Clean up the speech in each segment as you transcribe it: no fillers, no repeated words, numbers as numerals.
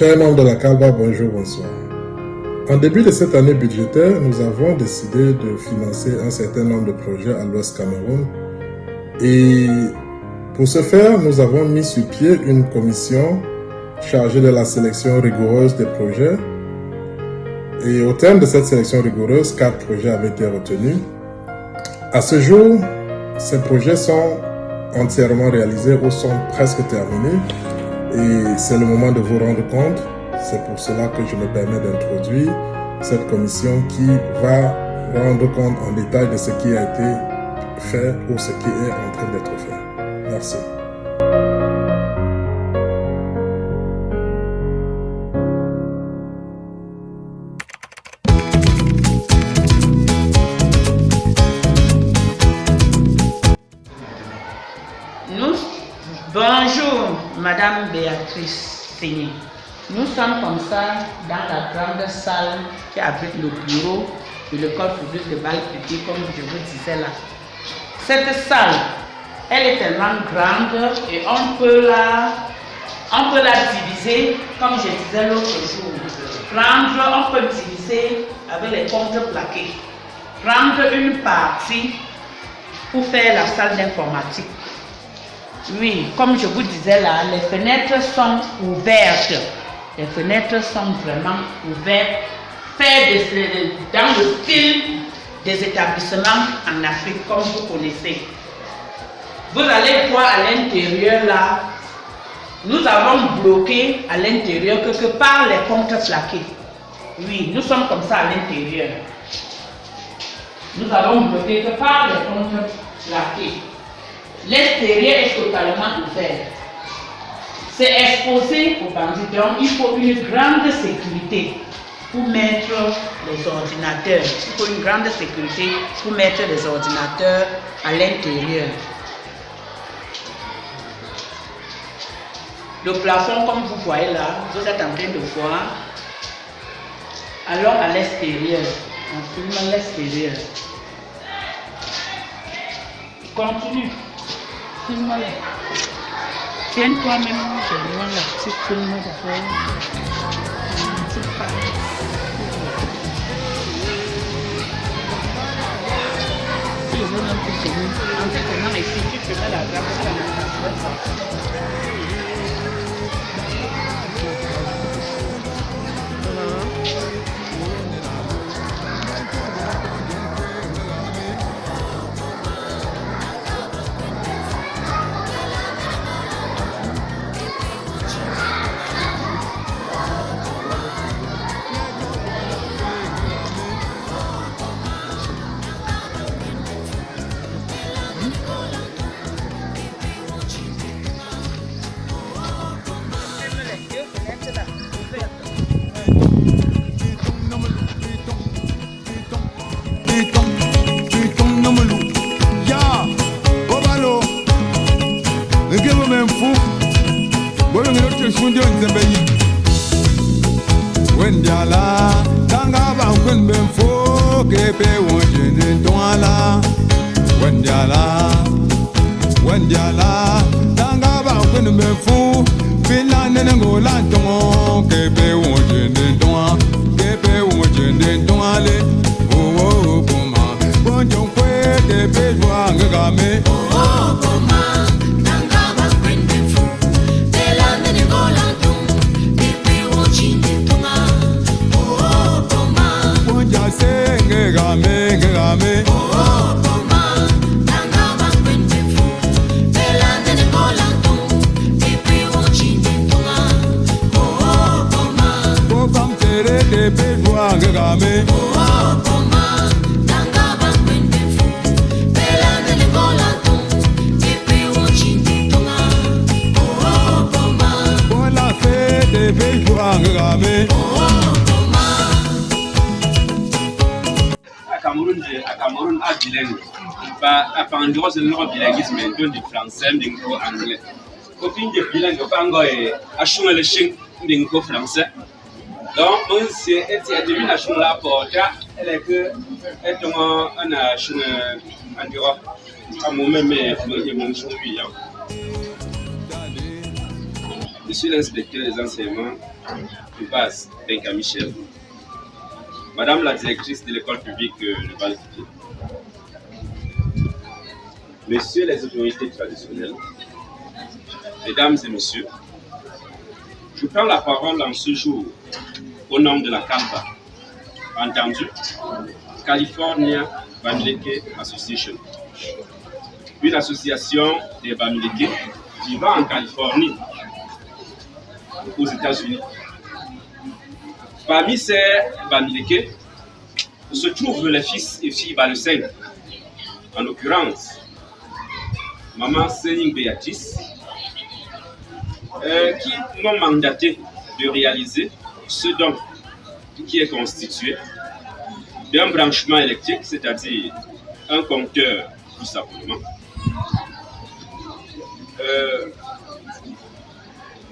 Chers membres de la CALVA, bonjour, bonsoir. En début de cette année budgétaire, nous avons décidé de financer un certain nombre de projets à l'Ouest Cameroun. Et pour ce faire, nous avons mis sur pied une commission chargée de la sélection rigoureuse des projets. Et au terme de cette sélection rigoureuse, 4 projets avaient été retenus. À ce jour, ces projets sont entièrement réalisés ou sont presque terminés. Et c'est le moment de vous rendre compte. C'est pour cela que je me permets d'introduire cette commission qui va rendre compte en détail de ce qui a été fait ou ce qui est en train d'être fait. Merci. Bonjour, Madame Béatrice Seigné. Nous sommes comme ça dans la grande salle qui abrite le bureau de l'école publique de Balpiti, comme je vous disais là. Cette salle, elle est tellement grande et on peut la diviser, comme je disais l'autre jour. On peut diviser avec les contreplaqués. Prendre une partie pour faire la salle d'informatique. Oui, comme je vous disais là, les fenêtres sont ouvertes. Les fenêtres sont vraiment ouvertes, faites dans le style des établissements en Afrique, comme vous connaissez. Vous allez voir à l'intérieur là, nous avons bloqué à l'intérieur que par les contreplaqués. Oui, nous sommes comme ça à l'intérieur. Nous avons bloqué que par les contreplaqués. L'extérieur est totalement ouvert. C'est exposé aux bandits, donc il faut une grande sécurité pour mettre les ordinateurs. Il faut une grande sécurité pour mettre les ordinateurs à l'intérieur. Le plafond, comme vous voyez là, vous êtes en train de voir. Allons à l'extérieur. On filme à l'extérieur. Continue. Filme-moi là. Tiens toi-même, je vois la petite film d'abord. C'est pas. Si je veux un peu filmer, en fait, non, ici, tu fais la grande. Wendiala, tanga ba kun ben fo kepe wonjene toala. Wendiala, tanga ba kun ben fo bilane ngola tomo kepe wonjene toa, kepe wonjene toale. Oh koma, bonjon kwe kepe joa ngame. Oh koma. Ngame oh koma nanga bakwende fu elande ne molantu epi ochinde tonga oh koma ko bam tere de bejoa ngame oh koma nanga bakwende fu elande ne molantu epi ochinde tonga oh koma ko la fe de bejoa ngame Cameroun a bilingue. À Pandora, c'est le bilinguisme, du français, du anglais. Au fin de bilingue, Pango est à chouer le chien du français. Donc, c'est devenu la chouer la porte, elle est que, elle est un chouer en Europe. À mon même, mon chouer. Je suis l'inspecteur des enseignements de base d'Inca Michel, Madame la directrice de l'école publique de Val-Pipier, Messieurs les autorités traditionnelles, Mesdames et Messieurs, je prends la parole en ce jour au nom de la CALBA, entendu California Bamileke Association, une association des Bamileke vivant en Californie, aux États-Unis. Parmi ces Bamileke se trouvent les fils et filles Baleseng, en l'occurrence Maman Sening Béatrice, qui m'ont mandaté de réaliser ce don qui est constitué d'un branchement électrique, c'est-à-dire un compteur tout simplement,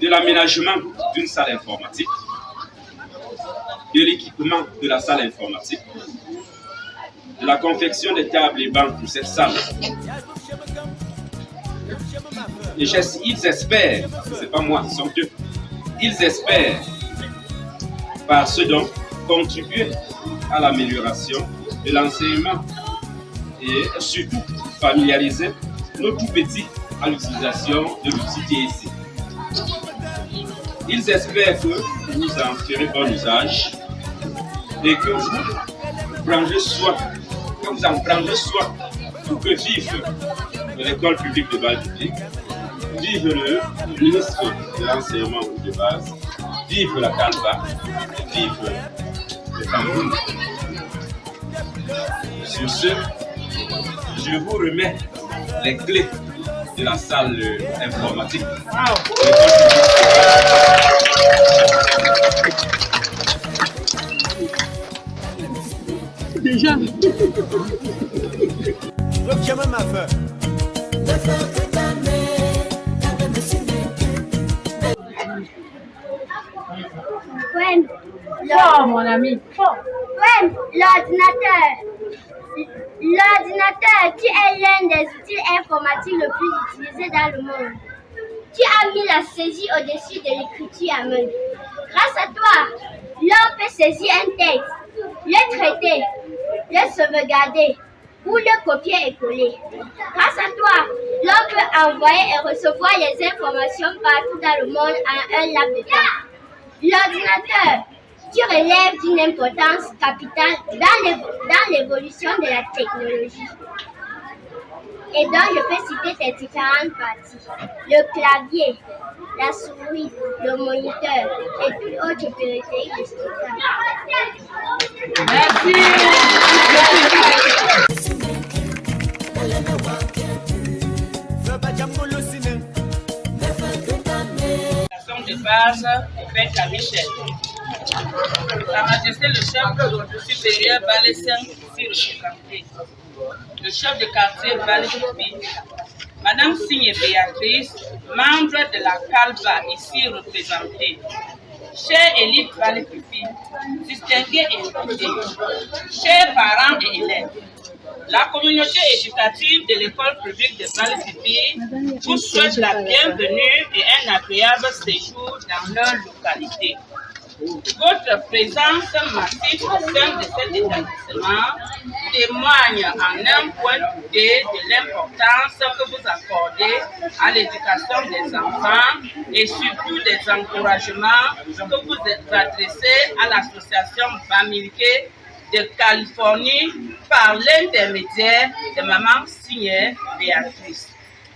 de l'aménagement d'une salle informatique, de l'équipement de la salle informatique, de la confection des tables et bancs pour cette salle. Et ils espèrent, c'est pas moi, ce sont eux, ils espèrent par ce don contribuer à l'amélioration de l'enseignement et surtout familiariser nos tout petits à l'utilisation de l'outil TSC. Ils espèrent que vous en ferez bon usage et que vous en prendrez soin pour que vive l'école publique de Val-Pipier, vive le ministre de l'enseignement de base, vive la CALBA, vive le Cameroun. Sur ce, je vous remets les clés de la salle informatique. Déjà. Fort, mon ami, fort. Ouais, l'ordinateur. L'ordinateur, qui est l'un des outils informatiques le plus utilisé dans le monde. Tu as mis la saisie au-dessus de l'écriture à main. Grâce à toi, l'on peut saisir un texte, le traiter, le sauvegarder ou le copier et coller. Grâce à toi, l'on peut envoyer et recevoir les informations partout dans le monde en un laps de temps. L'ordinateur, qui relève d'une importance capitale dans l'évolution de la technologie et dont je peux citer ces différentes parties. Le clavier, la souris, le moniteur et toute autre périphérique de stockage. Merci. De base au Inca Michel. Sa Majesté le chef supérieur Baleseng ici représenté, le chef de quartier Val-Pipier, Madame Signe Béatrice, membre de la CALBA ici représentée, chers élèves Val-Pipier, distingués et invités, chers parents et élèves. La communauté éducative de l'école publique de Val-Pipier vous souhaite la bienvenue et un agréable séjour dans leur localité. Votre présence massive au sein de cet établissement témoigne en un point de l'importance que vous accordez à l'éducation des enfants et surtout des encouragements que vous adressez à l'association Bamileke de Californie par l'intermédiaire de Maman Signe Béatrice,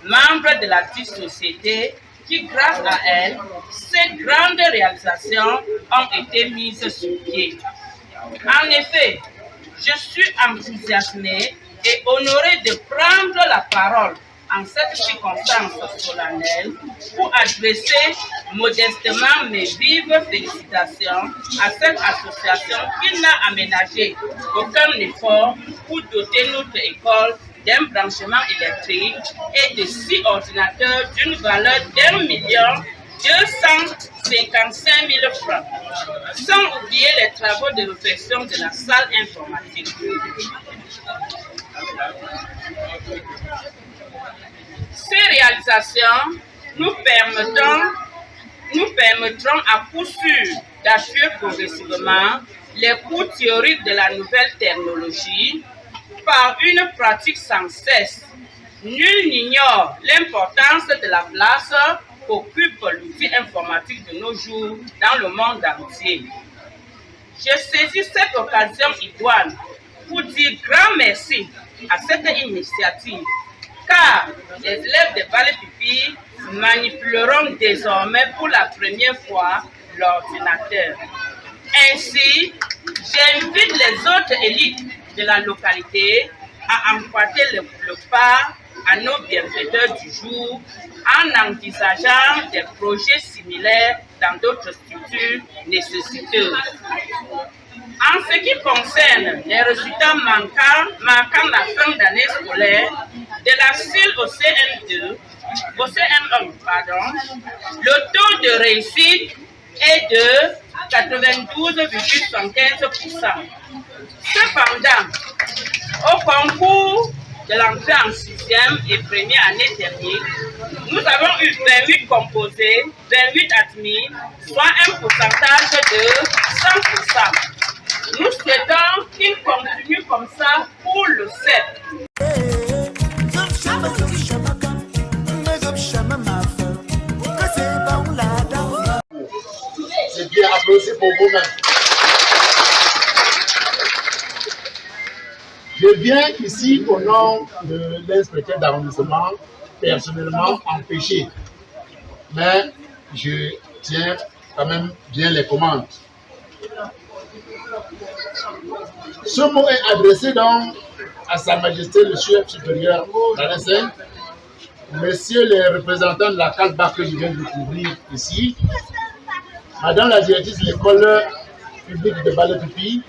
membre de la dite société qui, grâce à elle, ces grandes réalisations ont été mises sur pied. En effet, je suis enthousiasmée et honorée de prendre la parole en cette circonstance solennelle pour adresser modestement mes vives félicitations à cette association qui n'a aménagé aucun effort pour doter notre école d'un branchement électrique et de 6 ordinateurs d'une valeur d'1 255 000 francs, sans oublier les travaux de réfection de la salle informatique. Ces réalisations nous nous permettront à coup sûr d'assurer progressivement les cours théoriques de la nouvelle technologie par une pratique sans cesse. Nul n'ignore l'importance de la place qu'occupe l'outil informatique de nos jours dans le monde entier. Je saisis cette occasion idoine pour dire grand merci à cette initiative, car les élèves de Vallée-Pipi manipuleront désormais pour la première fois l'ordinateur. Ainsi, j'invite les autres élites de la localité à emprunter le pas à nos bienfaiteurs du jour en envisageant des projets similaires dans d'autres structures nécessiteuses. En ce qui concerne les résultats marquant la fin d'année scolaire de la CIL au CM1, le taux de réussite est de 92,75%. Cependant, au concours de l'entrée en 6e et première année dernière, nous avons eu 28 composés, 28 admis, soit un pourcentage de 100%. Nous souhaitons qu'il continue comme ça pour le CEP. C'est bien applaudi pour vous-même. Je viens ici au nom de l'inspecteur d'arrondissement, personnellement empêché. Mais je tiens quand même bien les commandes. Ce mot est adressé donc à Sa Majesté le chef supérieur d'Alessène, messieurs les représentants de la CALBA que je viens de découvrir ici, madame la directrice de l'école publique de Vallée-Pipi,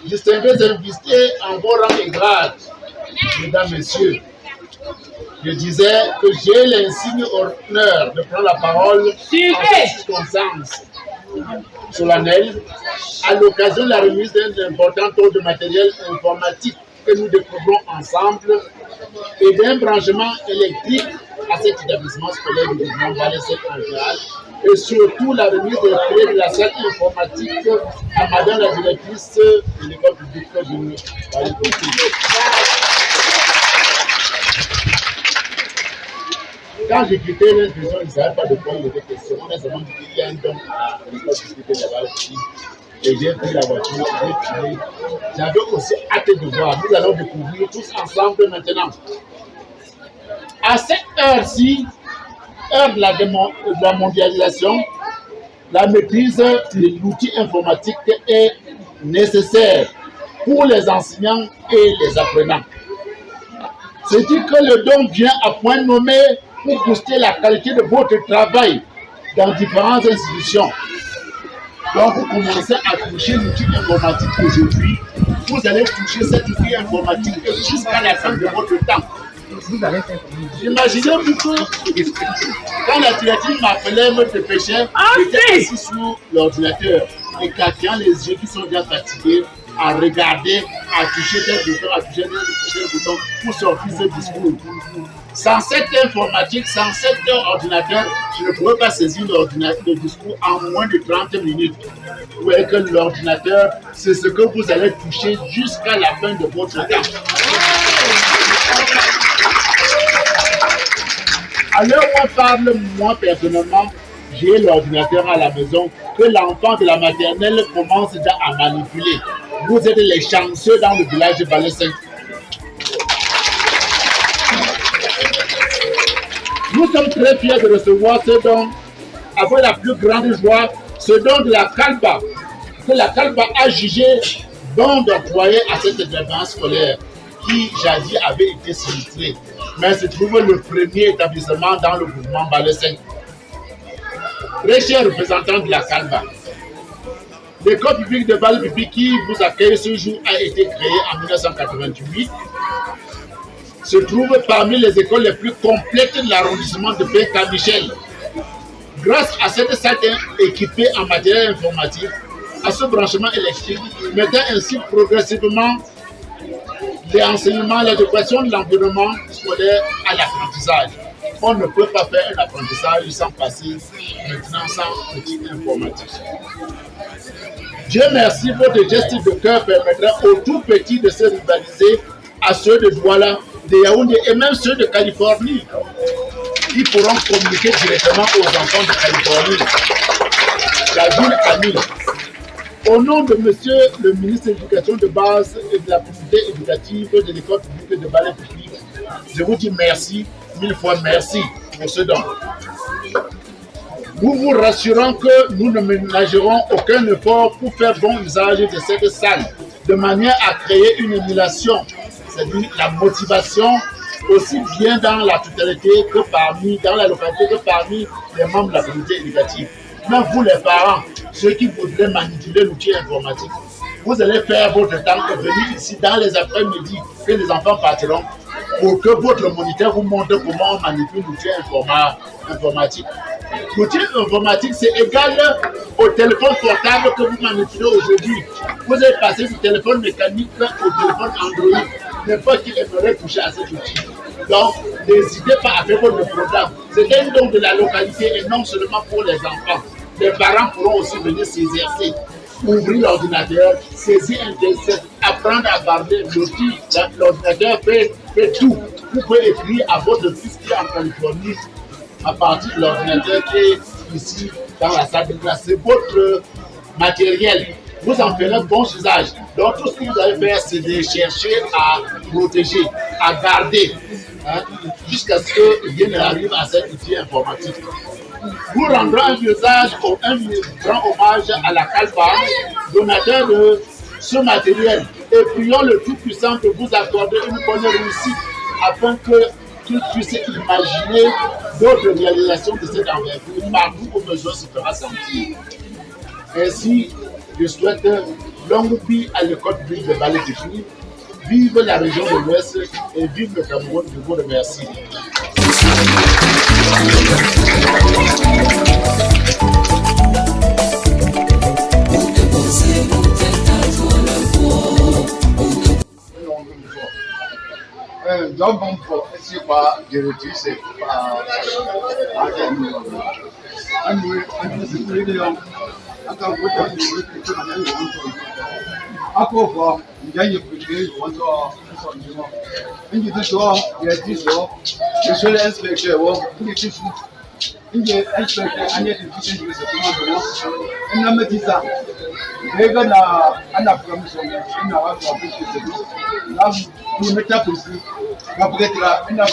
distingués invités en bon rang et grade, mesdames, messieurs, je disais que j'ai l'insigne honneur de prendre la parole en cette circonstance solennelle à l'occasion de la remise d'un important taux de matériel informatique que nous découvrons ensemble et d'un branchement électrique à cet établissement scolaire du gouvernement Vallée-Seine en général, et surtout la remise des clés de la salle informatique à madame la directrice de l'école publique de Vallée-Pipi. Quand j'ai quitté l'institution, je ne savais pas de quoi il était question. On a seulement dit qu'il y a un don à l'école publique de Vallée-Pipi. Et j'ai pris la voiture, j'ai tiré. J'avais aussi hâte de voir. Nous allons découvrir tous ensemble maintenant. À cette heure-ci, heure de la mondialisation, la maîtrise de l'outil informatique est nécessaire pour les enseignants et les apprenants. C'est-à-dire que le don vient à point nommé pour booster la qualité de votre travail dans différentes institutions. Donc, vous commencez à toucher l'outil informatique aujourd'hui. Vous allez toucher cet outil informatique jusqu'à la fin de votre temps. Imaginez plutôt quand la directrice m'appelait me dépêchait, j'étais assis sur l'ordinateur et quand les yeux qui sont bien fatigués à regarder, à toucher tel bouton, à toucher tel bouton pour sortir ce discours. Sans cette informatique, sans cet ordinateur, je ne pourrais pas saisir le discours en moins de 30 minutes. Vous voyez que l'ordinateur, c'est ce que vous allez toucher jusqu'à la fin de votre temps. À l'heure où on parle, moi personnellement, j'ai l'ordinateur à la maison que l'enfant de la maternelle commence déjà à manipuler. Vous êtes les chanceux dans le village de Vallée-Seine. Nous sommes très fiers de recevoir ce don avec la plus grande joie, ce don de la CALBA, que la CALBA a jugé bon d'employer à cet événement scolaire qui jadis avait été sinistré, mais se trouve le premier établissement dans le mouvement Vallée-Seine. Très chers représentants de la CALBA, l'école publique de Vallée-Pipi qui vous accueille ce jour a été créée en 1988. Se trouve parmi les écoles les plus complètes de l'arrondissement de Pékin-Michel. Grâce à cette salle équipée en matériel informatique, à ce branchement électrique, mettant ainsi progressivement les enseignements, l'éducation de l'environnement scolaire à l'apprentissage. on ne peut pas faire un apprentissage sans passer maintenant sans outil informatique. Dieu merci, votre geste de cœur permettra aux tout petits de se rivaliser à ceux de Douala, de Yaoundé et même ceux de Californie. Ils pourront communiquer directement aux enfants de Californie, la ville amie. Au nom de Monsieur le ministre de l'Éducation de base et de la communauté éducative de l'école publique de Balé-Pipi, je vous dis merci, 1000 fois merci pour ce don. Nous vous rassurons que nous ne ménagerons aucun effort pour faire bon usage de cette salle, de manière à créer une émulation, c'est-à-dire la motivation, aussi bien dans la totalité que dans la localité que parmi les membres de la communauté éducative. Même vous les parents, ceux qui voudraient manipuler l'outil informatique, vous allez faire votre temps et venir ici dans les après-midi que les enfants partiront pour que votre moniteur vous montre comment on manipule l'outil informatique. L'outil informatique, c'est égal au téléphone portable que vous manipulez aujourd'hui. Vous êtes passé du téléphone mécanique au téléphone Android. N'importe qui aimerait toucher à cet outil. Donc, n'hésitez pas à faire votre programme. C'est un don de la localité et non seulement pour les enfants. Les parents pourront aussi venir s'exercer, ouvrir l'ordinateur, saisir un dessin, apprendre à parler. L'ordinateur fait tout. Vous pouvez écrire à votre fils qui est en Californie à partir de l'ordinateur qui est ici dans la salle de classe. C'est votre matériel. Vous en ferez bon usage. Donc tout ce que vous allez faire, c'est de chercher à protéger, à garder, jusqu'à ce que rien n'arrive à cet outil informatique. Nous rendrons un grand hommage à la Calva, donateur de ce matériel, et prions le Tout-Puissant de vous accorder une bonne réussite afin que tu puisses imaginer d'autres réalisations de cette envergure partout où besoin se fera sentir. Ainsi, je souhaite longue vie à l'école publique de Balé-Pipi. Vive la région de l'Ouest et vive le Cameroun. Je vous remercie. Ako njanye kuke wanzo nsonjimo inji tso ya tiso monsieur l'inspecteur wo inji tisu inji inspecteur anye tisu inji se kuma do na metisa ega na ana promotion ina wa ko appreciate na ku meta kusi na bugetra ina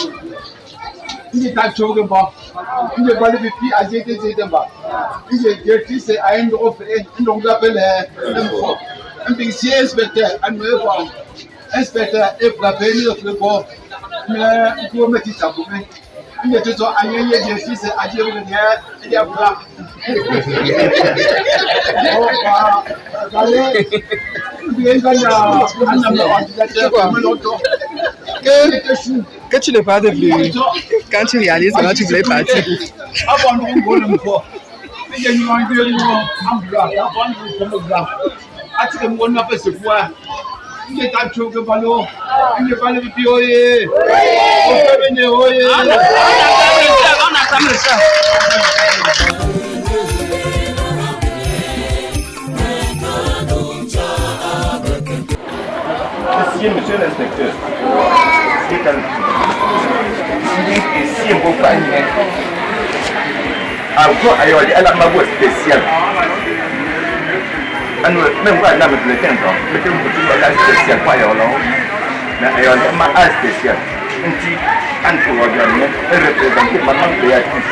inji ta choge ba inji Balé-Pipi ajete zete ba inji jetise ayendo ofre ndo ngapele ndemfo un si inspecteur à nous voir inspecteur et frappé le corps mais pour mettre ça pour moi il était tout à y est justice à dire le nerf il y a pas que tu n'es pas devenu quand tu réalises comment tu voulais partir. Avant nous on le voit il y a une ati ke mo na pese kwa nge ta choke balo nge Balé-Pipi oye o febene oye on a comme ça Monsieur l'inspecteur, c'est calme. Si on peut pas y être, encore ailleurs, elle a ma voix spéciale. Même moi, là, je le tiens, je suis un spécial, pas mais il y a un spécial. Un petit anti-organisme, représenté par ma Béatrice.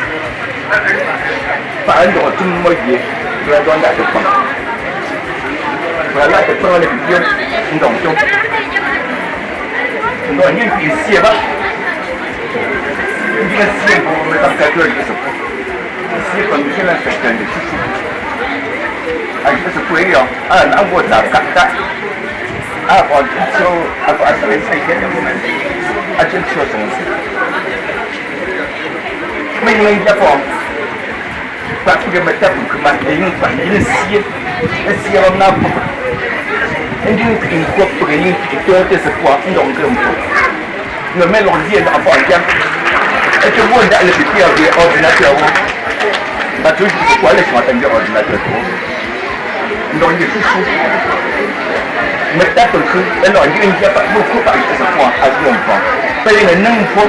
Par un de tout le monde, je vais donner à ce point. Voilà, c'est pour les vidéos, donc, on a rien qui est ici, là. Il y a ici, pour le temps qu'à deux, ici, comme monsieur l'inspecteur, je suis prêt à l'envoi de la carte. Avant de s'adresser à quelque chose aussi. Mais il y a une forme. Parce que je me tape comme un scié, un scié en a beaucoup. Et une coupe pour une qui doit se voir, donc, le mélodier d'avant, Et que vous, dans le petit ordinateur, parce que c'est quoi les matin ordinateur? Donc, il faut mais t'as que alors il n'y a pas beaucoup par ce point à ce point. Pas une non pour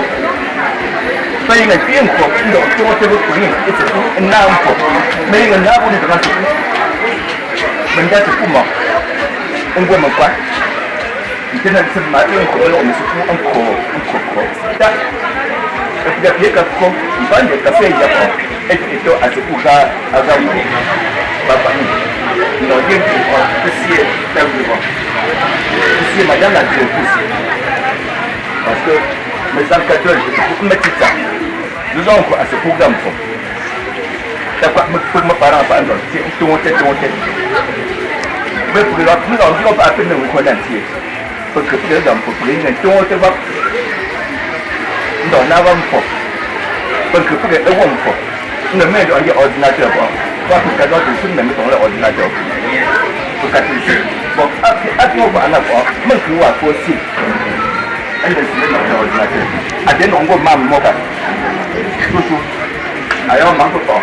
pas une bien pour donc tu vas te retrouver et c'est un non pour mais une non pour les grands mais là c'est pour moi on voit quoi il y a ce matin on se trouve encore ça et puis il y a quelque chose il va le café il y a pas et puis à ce pour ça avant papa non il y a ceci c'est madame la directrice. Parce que mes encadreurs, je peux mettre ça. Nous avons à ce programme. D'accord, mes parents, par exemple, c'est ton tête. Mais pour nous n'avons pas appelé nous connaître. Parce que pour les gens, pour les gens, ton tête va. Nous n'avons pas. Parce que pour les gens, nous mettons un ordinateur. Parce que nous avons un ordinateur. Bon, après on va en avoir, mais je vois aussi. Elle est sur l'ordinateur. À des nombres de mamans, toujours. Alors, manque pas.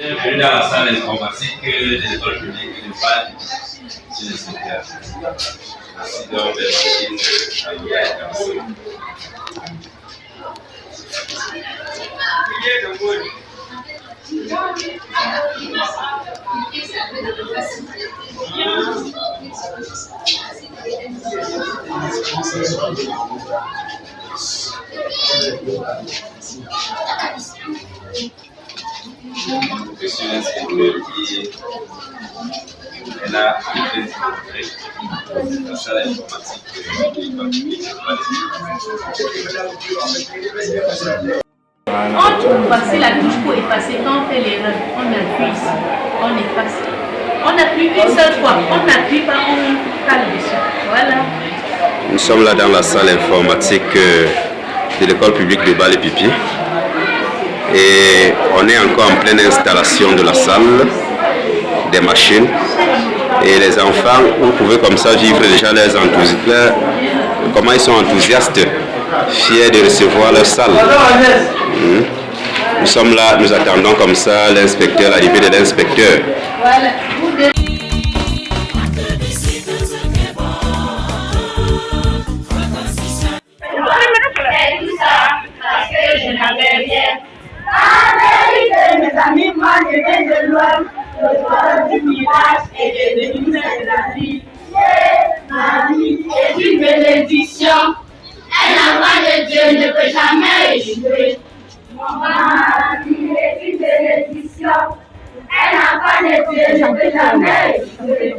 Bienvenue dans la salle informatique de l'école publique de Bâle, c'est l'inspecteur. Merci de remercier à l'ouverture. Monsieur l'inspecteur qui est là en train de montrer la salle informatique de l'école publique de Bâle. On trouve passer la touche pour effacer. Quand on fait l'erreur, on appuie ici, on efface. On appuie une seule fois, on n'appuie pas, on cale dessus. Voilà. Nous sommes là dans la salle informatique de l'école publique de Bâle et Pipi. Et on est encore en pleine installation de la salle, des machines. Et les enfants, vous pouvez comme ça vivre déjà les enthousiastes, comment ils sont enthousiastes, fiers de recevoir leur salle. Nous sommes là, nous attendons comme ça l'inspecteur, l'arrivée de l'inspecteur. Voilà. Je n'avais rien. Mes amis, moi je viens de loin. Le soir du village est devenu la ville. Ma vie est une bénédiction. Un enfant de Dieu ne peut jamais échouer. Ma vie est une bénédiction. Un enfant de Dieu ne peut jamais échouer.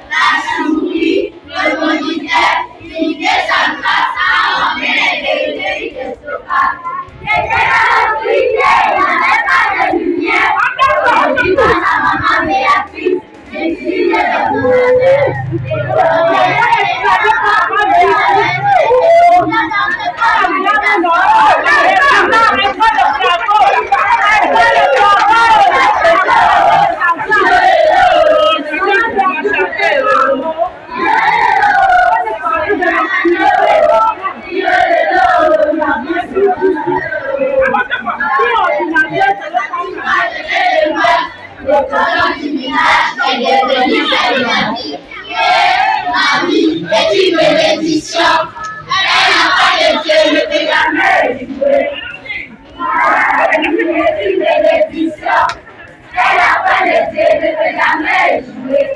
La souris, le moniteur, l'unité centrale, ça en est de stockage. J'étais dans l'autorité, il n'y avait pas de lumière. Aujourd'hui, quand la maman Béatrice décide de ma vie est une bénédiction. Elle n'a pas de Dieu, ne peut jamais échouer. Ma vie est une bénédiction. Elle n'a pas de Dieu, ne peut jamais échouer.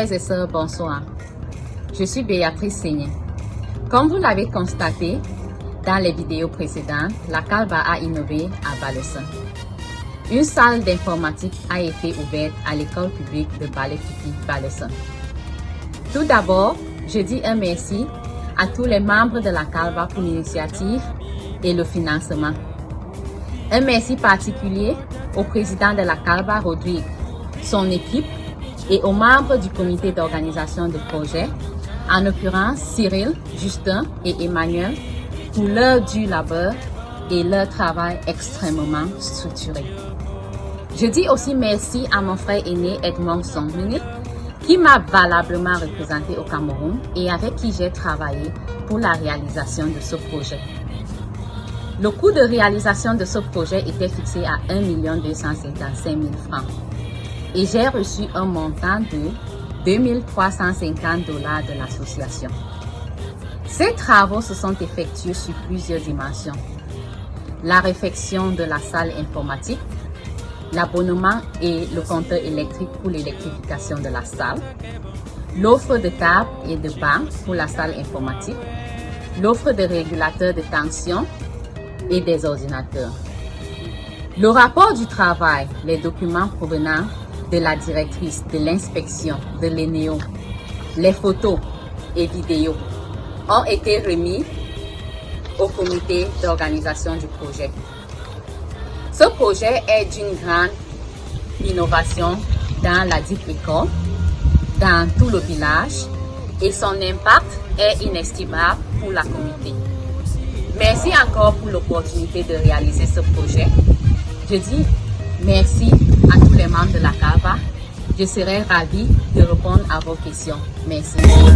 Frères et sœurs, bonsoir. Je suis Béatrice Seigné. Comme vous l'avez constaté dans les vidéos précédentes, la CALBA a innové à Balessin. Une salle d'informatique a été ouverte à l'école publique de Balefiti, Balessin. Tout d'abord, je dis un merci à tous les membres de la CALBA pour l'initiative et le financement. Un merci particulier au président de la CALBA, Rodrigue, son équipe et aux membres du comité d'organisation de projet, en l'occurrence Cyril, Justin et Emmanuel, pour leur dur labeur et leur travail extrêmement structuré. Je dis aussi merci à mon frère aîné Edmond Songmini, qui m'a valablement représenté au Cameroun et avec qui j'ai travaillé pour la réalisation de ce projet. Le coût de réalisation de ce projet était fixé à 1 255 000 francs et j'ai reçu un montant de 2 350 $ de l'association. Ces travaux se sont effectués sur plusieurs dimensions. La réfection de la salle informatique, l'abonnement et le compteur électrique pour l'électrification de la salle, l'offre de tables et de bancs pour la salle informatique, l'offre de régulateurs de tension et des ordinateurs. Le rapport du travail, les documents provenant de la directrice de l'inspection de l'ENEO, les photos et vidéos ont été remis au comité d'organisation du projet. Ce projet est d'une grande innovation dans la dite école, dans tout le village, et son impact est inestimable pour la communauté. Merci encore pour l'opportunité de réaliser ce projet. Je dis merci à tous les membres de la CALBA. Je serai ravie de répondre à vos questions. Merci. Oh,